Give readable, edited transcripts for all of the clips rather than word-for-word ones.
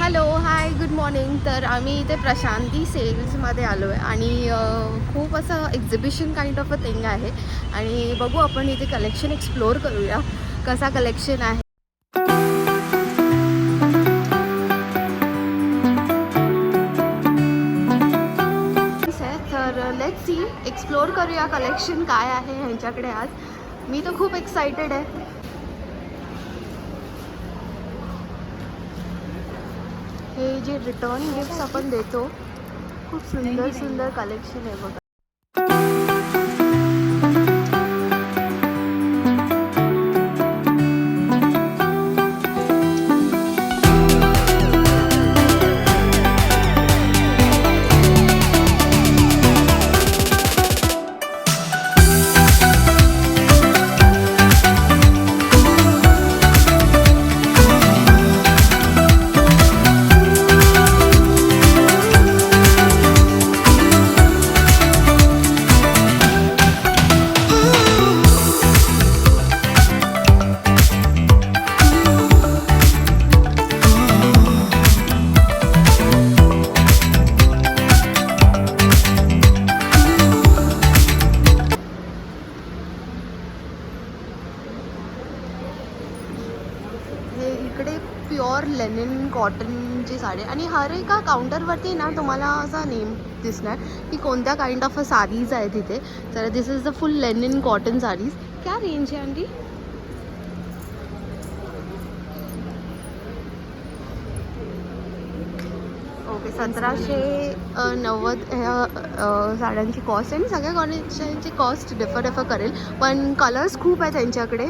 Hello hi good morning. तर आम्ही इथे प्रशांती सेल्समध्ये आलो आहे आणि खूप असं exhibition kind of a thing आहे आणि बघू आपण इथे कलेक्शन एक्सप्लोअर करूया कसा कलेक्शन आहे. तर लेट्स सी एक्सप्लोअर करूया कलेक्शन काय आहे ह्यांच्याकडे आज. मी तर खूप एक्सायटेड आहे. हे जे रिटर्न गिफ्ट्स आपण देतो खूप सुंदर सुंदर कलेक्शन आहे बघा. इकडे प्युअर लेनिन कॉटनची साडी आणि हर एका काउंटरवरती ना तुम्हाला असा नेम दिसणार की कोणत्या काइंड ऑफ साडीज आहेत तिथे. तर this is the full linen cotton saris. क्या रेंज है आंटी? ओके 1790 साड्यांची कॉस्ट आहे आणि सगळ्या कॉलेजची कॉस्ट डिफर करेल पण कलर्स खूप आहेत त्यांच्याकडे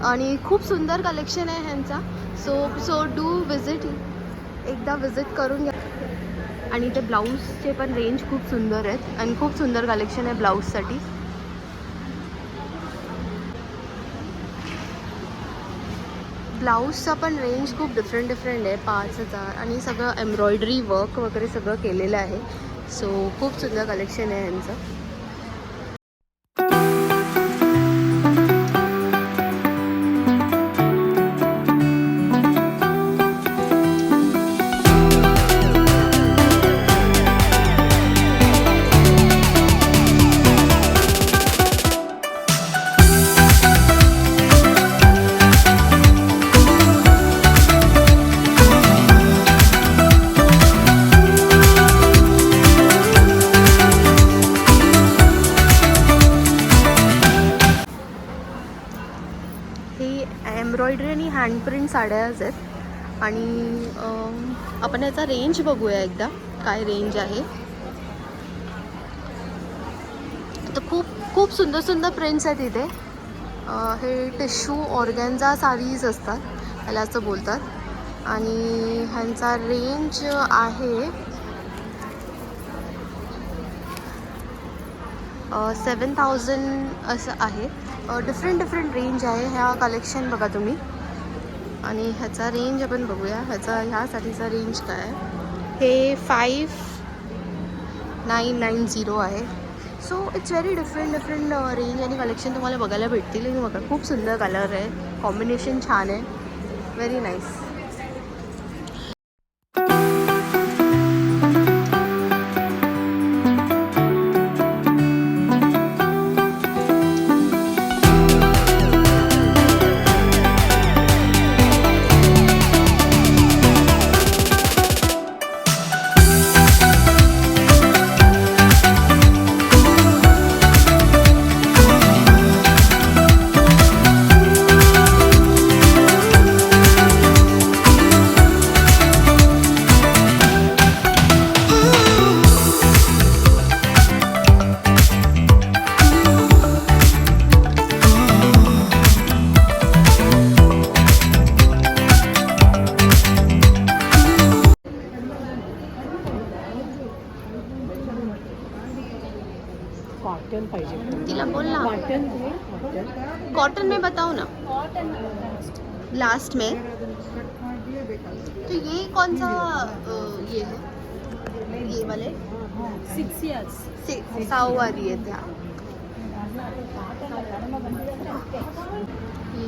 आणि खूप सुंदर कलेक्शन आहे ह्यांचा. सो डू विजिट, एकदा विजिट करून घ्या. आणि ते ब्लाऊजचे पण रेंज खूप सुंदर आहेत आणि खूप सुंदर कलेक्शन आहे ब्लाऊजसाठी. ब्लाऊजचा पण रेंज खूप डिफरंट आहे. 5000 आणि सगळं एम्ब्रॉयडरी वर्क वगैरे सगळं केलेलं आहे. सो खूप सुंदर कलेक्शन आहे ह्यांचं. एम्ब्रॉयडरी आणि हँडप्रिंट साड्याच आहेत आणि आपण याचा रेंज बघूया एकदा काय रेंज आहे. तर खूप सुंदर सुंदर प्रिंट्स आहेत इथे. हे टिश्यू ऑर्गॅन्झा साडीज असतात त्याला असं बोलतात आणि ह्यांचा रेंज आहे 7000 असं आहे. डिफरंट रेंज आहे ह्या कलेक्शन बघा तुम्ही. आणि ह्याचा रेंज आपण बघूया ह्या साडीचा रेंज काय आहे. हे 5990 आहे. So it's very different range आणि कलेक्शन तुम्हाला बघायला भेटतील. आणि बघा खूप सुंदर कलर आहे, कॉम्बिनेशन छान आहे, व्हेरी नाईस. कॉटन पाहिजे. तिला बोल ना कॉटन कॉटन में बताओ ना. लास्ट में तो ये कौन सा ये है, ये वाले 6 years 6 वाली आहे त्या. हे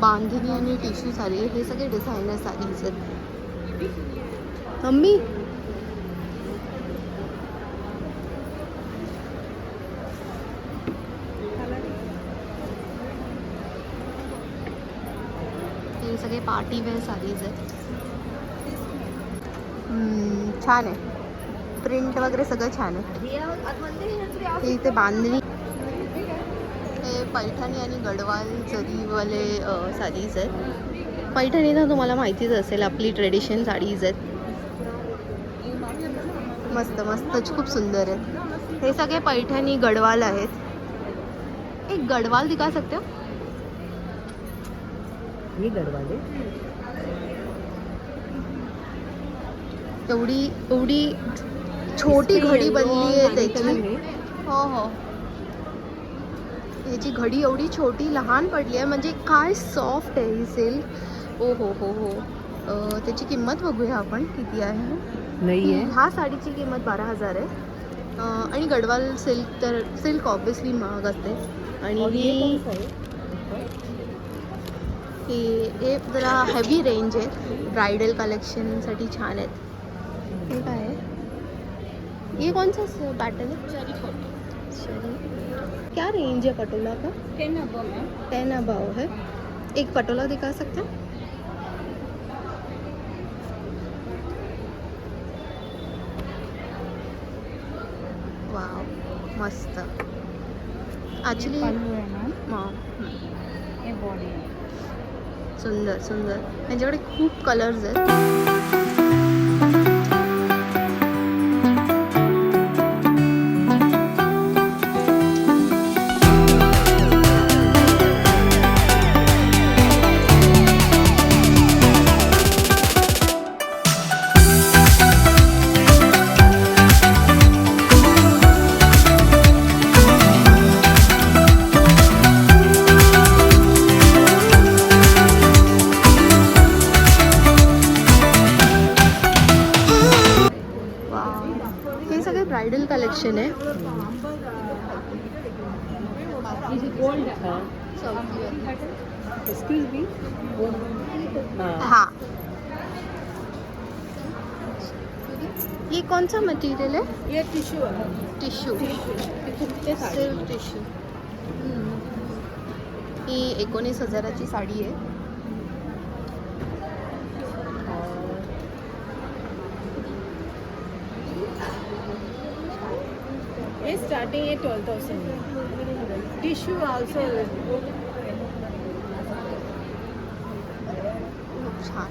बांधणी आणि टिश्यू साडी हे सगळे डिझायनर साडीज आहेत. मम्मी हे सगळे पार्टी वेअर साडीज आहेत. छान आहे. प्रिंट वगैरे सगळं छान आहे. हे इथे बांधणी, हे पैठणी आणि गडवाल जरीवाले साडीज आहेत. पैठणी ना तुम्हाला माहितीच असेल, आपली ट्रेडिशन साडीज आहेत. मस्त मस्त खूप सुंदर आहेत. हे सगळे पैठणी गडवाल आहेत. एक गडवाल दिखा सकते हो? ये गडवाले एवढी एवढी छोटी घडी बनली आहे त्याची. हो हो, याची घडी एवढी छोटी लहान पडली आहे, म्हणजे काय सॉफ्ट आहे ही सिल्क. ओ हो हो हो. त्याची किंमत बघूया आपण किती आहे. नाही आहे. ह्या साडीची किंमत 12,000 आहे. आणि गडवाल सिल्क तर सिल्क ऑब्विसली महाग असते. आणि हे जरा हेवी रेंज आहे, ब्राइडल कलेक्शनसाठी छान आहेत. हे काय आहे? ये कौन सा पैटर्न है? चरी. क्या रेंज है पटोला का? 10 अबव है. एक पटोला दिखा सकते हैं? वाव मस्त. ॲक्च्युली सुंदर सुंदर. त्यांच्याकडे खूप कलर्स आहेत. हे सगळे ब्राइडल कलेक्शन आहे. Excuse me. हाँ, ये कौन सा मटेरियल है? ये टिश्यू आहे. Tissue, silk tissue. ही 19,000ची साडी आहे. हे स्टार्टिंग आहे 12,000. टिश्यू ऑल्सो खूप छान.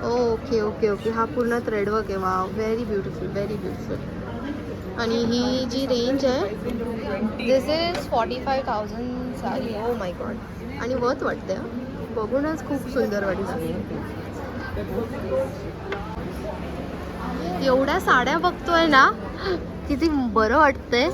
Okay okay okay. हा पूर्ण थ्रेडवर्क आहे. वा, व्हेरी ब्युटिफुल, व्हेरी ब्युटिफुल. आणि ही जी रेंज आहे, this is 45,000 sari. Oh my god. आणि वर्थ वाटते हा. बघूनच खूप सुंदर वाटते. एवढ्या साड्या बघतोय ना, किती बरं वाटतंय.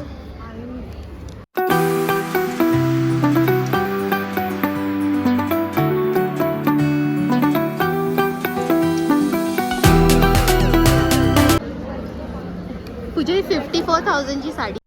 तुझी 54,000ची साडी.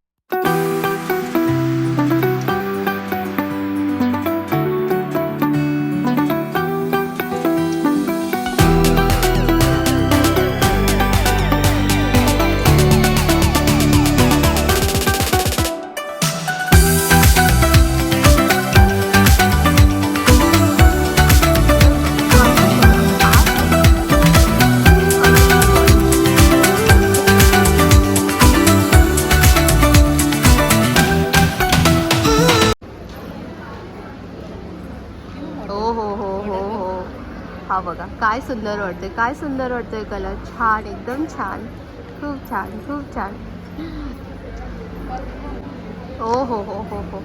हा बघा, काय सुंदर वाटते, काय सुंदर वाटतोय कलर. छान, एकदम छान. खूप छान, खूप छान. हो हो हो हो हो.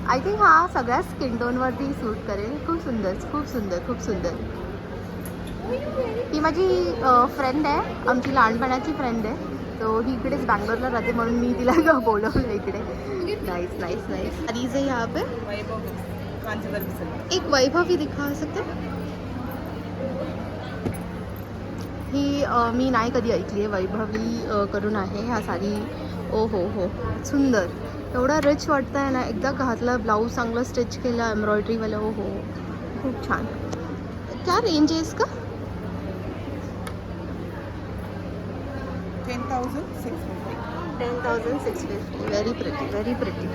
आय थिंक हा सगळ्या स्किन टोनवरती सूट करेल. खूप सुंदर, खूप सुंदर, खूप सुंदर. ही माझी फ्रेंड आहे, आमची लहानपणाची फ्रेंड आहे. तो ही इकडेच बँगलोरला राहते, म्हणून मी तिला बोलवलं इकडे. Nice nice nice. साड़ीज है यहाँ पे. एक वैभवी दिखा सकते. ही मी नाही कधी ऐकली आहे. वैभवी करून आहे ह्या साडी. ओ हो हो, सुंदर. एवढा रिच वाटतं आहे ना. एकदा घातलं ब्लाऊज चांगलं स्टिच केलं एम्ब्रॉयडरीवालं, हो हो खूप छान. क्या रेंज आहे इसका? 10,650. 10,650. Very pretty, very pretty.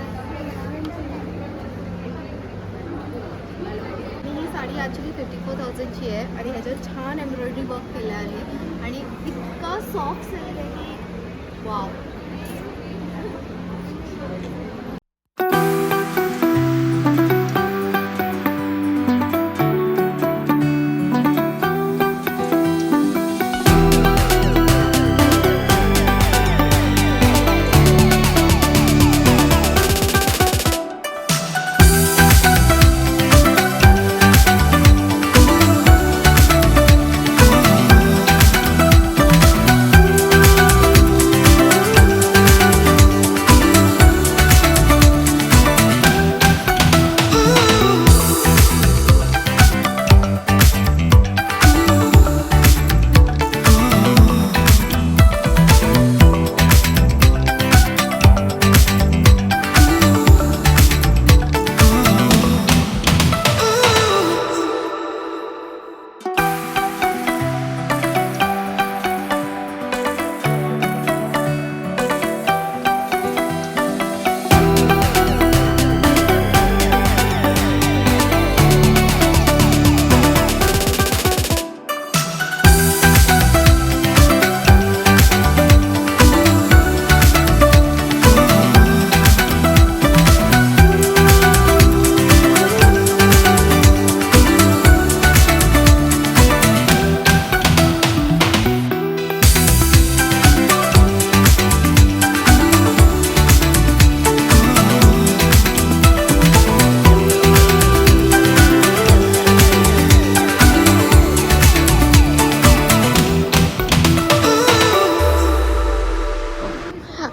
ही साडी ॲक्च्युली 54,000ची आहे आणि ह्याच्यात छान एम्ब्रॉयडरी वर्क केलं आहे आणि इतका सॉफ्ट सिल्क आहे की वाव.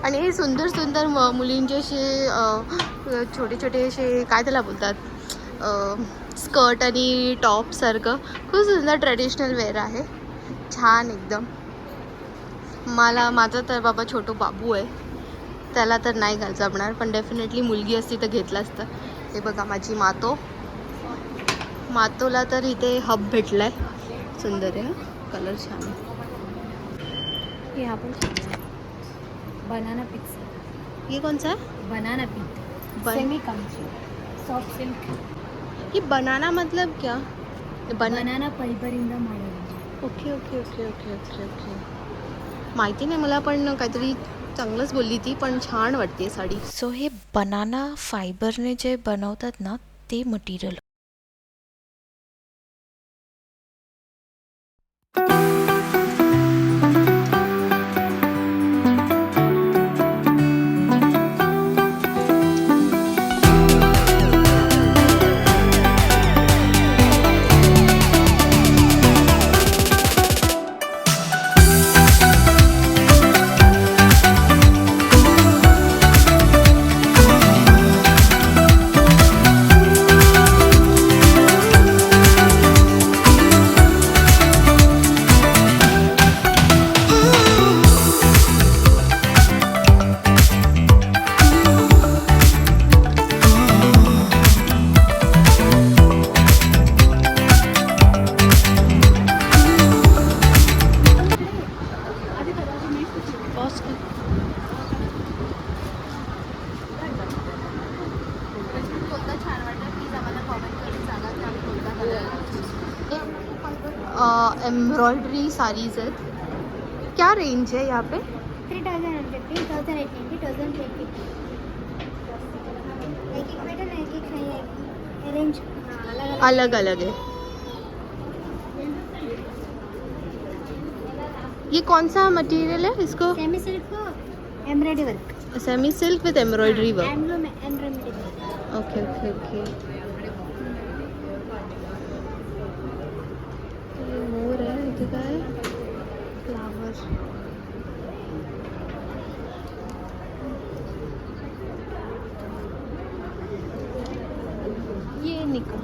आणि सुंदर सुंदर मुलींचे असे छोटे छोटे असे काय त्याला बोलतात, स्कर्ट आणि टॉपसारखं खूप सुंदर ट्रेडिशनल वेअर आहे. छान एकदम. माझा तर बाबा छोटो बाबू आहे, त्याला तर नाही घालता जमणार, पण डेफिनेटली मुलगी असती तर घेतलं असतं. हे बघा माझी मातोला तर इथे हब भेटला आहे. सुंदर आहे, कलर छान आहे. हे आपण बनाना पिक्स. ये कौन सा है? Banana pick. Semi Kanchi. Soft silk. ये बनाना मतलब क्या? Banana fibering model. Okay okay okay okay okay okay. माहिती नाही मला, पण काहीतरी चांगलंच बोलली ती, पण छान वाटते साडी. सो हे बनाना फायबरने जे बनवतात ना ते मटेरियल. एम्ब्रॉयडरी साड़ीज है. क्या रेंज है यहाँ पे? 3,150, 1,890, 1,020. एक पैटर्न है, एक नहीं है, रेंज अलग अलग है. ये कौन सा मटेरियल है इसको? सेमी सिल्क को embroidery work. Semi silk with embroidery work. Embroidery work. Okay okay okay. ये मोर है, इथे काय फ्लावर. ये निकल.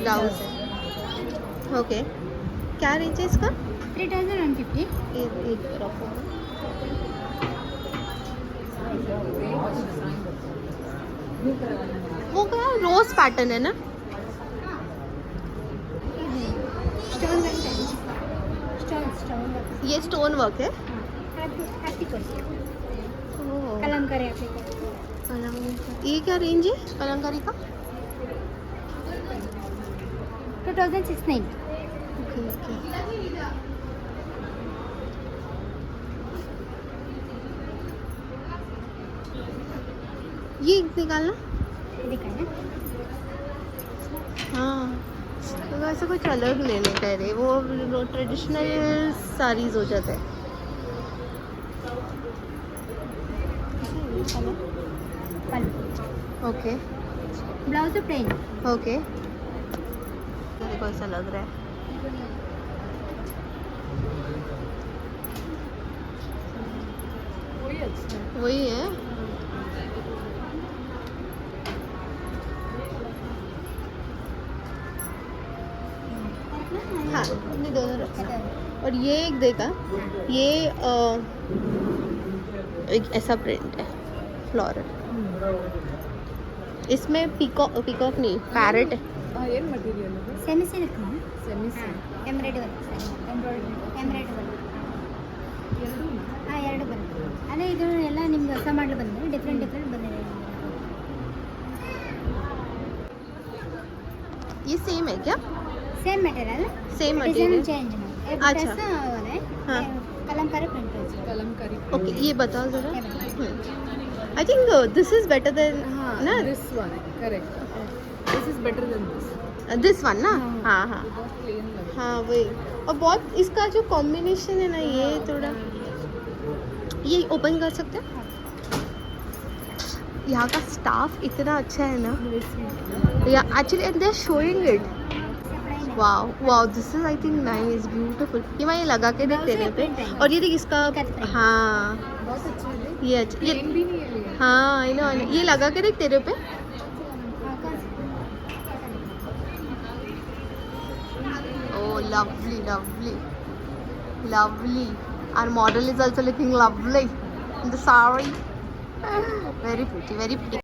Blouse okay. क्या रेंज है इसका? 3150. एक रखो. वो क्या रोज पैटर्न है ना? स्टोन वर्क है. Stone work. ये स्टोन वर्क है. Happy course. ओह. कलमकारी आपके ये क्या रेंज है कलमकारी का? 2069. Okay okay. ये निकालना. दिखाना. हाँ तो ऐसा कुछ अलग लेने का है रे. वो ट्रेडिशनल साड़ीज हो जाते हैं. ओके ब्लाउज तो प्लेन. ओके. मेरे को ऐसा लग रहा है. वही है. हाँ ये दोनों रखा. और ये एक देखा. ये एक ऐसा प्रिंट है फ्लोरल. इसमें पीकॉक नहीं पैरेट है. Semi silk embroidery work. Embroidery work. ಹಾಂ 2 ಬರುತ್ತೆ. ಅದೇ ಇದು ಎಲ್ಲ ನಿಮ್ಗೆ ಹೊಸ ಮಾಡಲು ಬಂದರೆ ಡಿಫ್ರೆಂಟ್ ಬಂದಿದೆ. ये सेम है क्या? Same material. Same design material. Change अच्छा. हाँ. कलमकारी प्रिंट. ओके ये बताओ जरा. I think this is better than ना. This one, correct. This is better than this. This one ना. हाँ. हाँ हाँ बहुत plain लग हाँ वही. और बहुत इसका जो कॉम्बिनेशन है ना ये थोड़ा. ये ओपन कर सकते हैं. यहाँ का स्टाफ इतना अच्छा है ना. या actually they are showing it. Wow wow this is I think nice beautiful. ये मैं ये लगा के देख तेरे पे. और ये देख इसका. हाँ बहुत अच्छा है. ये अच्छा ये. Plain भी नहीं है ये. हाँ आई नो ये लगा के देख तेरे पे. Oh, lovely, lovely, lovely. Our model is also looking lovely in the saree. Very pretty, very pretty.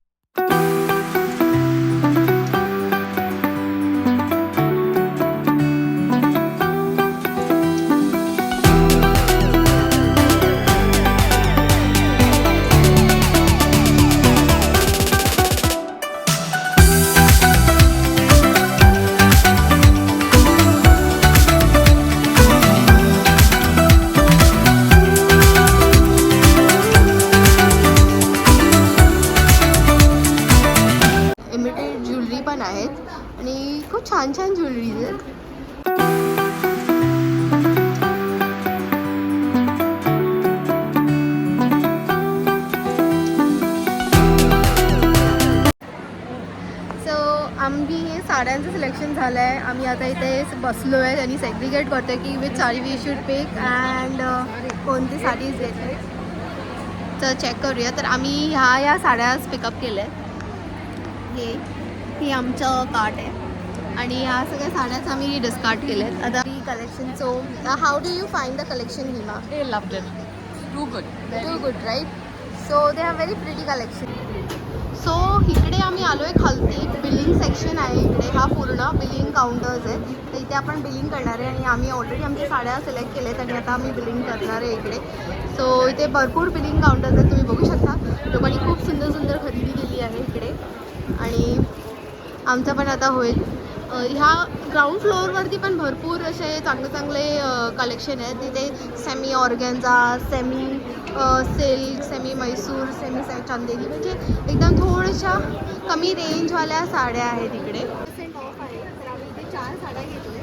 Emitted jewellery पण आहेत आणि खूप छान छान ज्वेलरीज आहेत. सो आम्ही हे साड्यांचं सिलेक्शन झालं आहे. आम्ही आता इथे बसलो आहे आणि सेग्रिगेट करतो आहे की with sari we should pick and कोणती साडीज घेतली. तर चेक करूया. तर आम्ही ह्या साड्याच पिकअप केल्या आहेत. ही आमचं कार्ट आहे आणि ह्या सगळ्या साड्याच आम्ही डिस्कार्ड केल्या आहेत. आता collection. So how do you find the collection Hima? They loved it. Too good. Too good right. So they are very pretty collection. सो इकडे आम्ही आलो आहे खालती. बिलिंग सेक्शन आहे इकडे. हा पूर्ण बिलिंग काउंटर्स आहे. तर इथे आपण बिलिंग करणार आहे आणि आम्ही ऑलरेडी आमच्या साड्या सिलेक्ट केल्या आहेत आणि आता आम्ही बिलिंग करणार आहे इकडे. सो इथे भरपूर बिलिंग काउंटर्स आहेत. तुम्ही बघू शकता. लोकांनी खूप सुंदर सुंदर खरेदी केली आहे इकडे आणि आमचं पण आता होईल. ह्या ग्राउंड फ्लोअरवरती पण भरपूर असे चांगले चांगले कलेक्शन आहेत. तिथे semi organza, semi silk, semi Mysore, semi Chanderi म्हणजे एकदम थोड्याशा कमी रेंजवाल्या साड्या आहेत इकडे. ऑफ आहे तर आम्ही इथे 4 साड्या घेतल्या.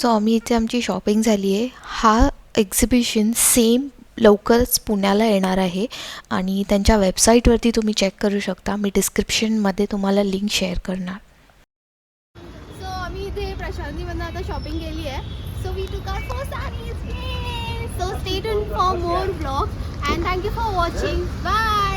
सो आम्ही इथे आमची शॉपिंग झाली आहे. हा एक्झिबिशन सेम लवकरच पुण्याला येणार आहे आणि त्यांच्या वेबसाईटवरती तुम्ही चेक करू शकता. मी डिस्क्रिप्शनमध्ये तुम्हाला लिंक शेअर करणार. सो आम्ही इथे प्रशांतीमधनं आता शॉपिंग केली आहे. So we took our 4 sarees. So stay tuned for more blogs and thank you for watching. Bye.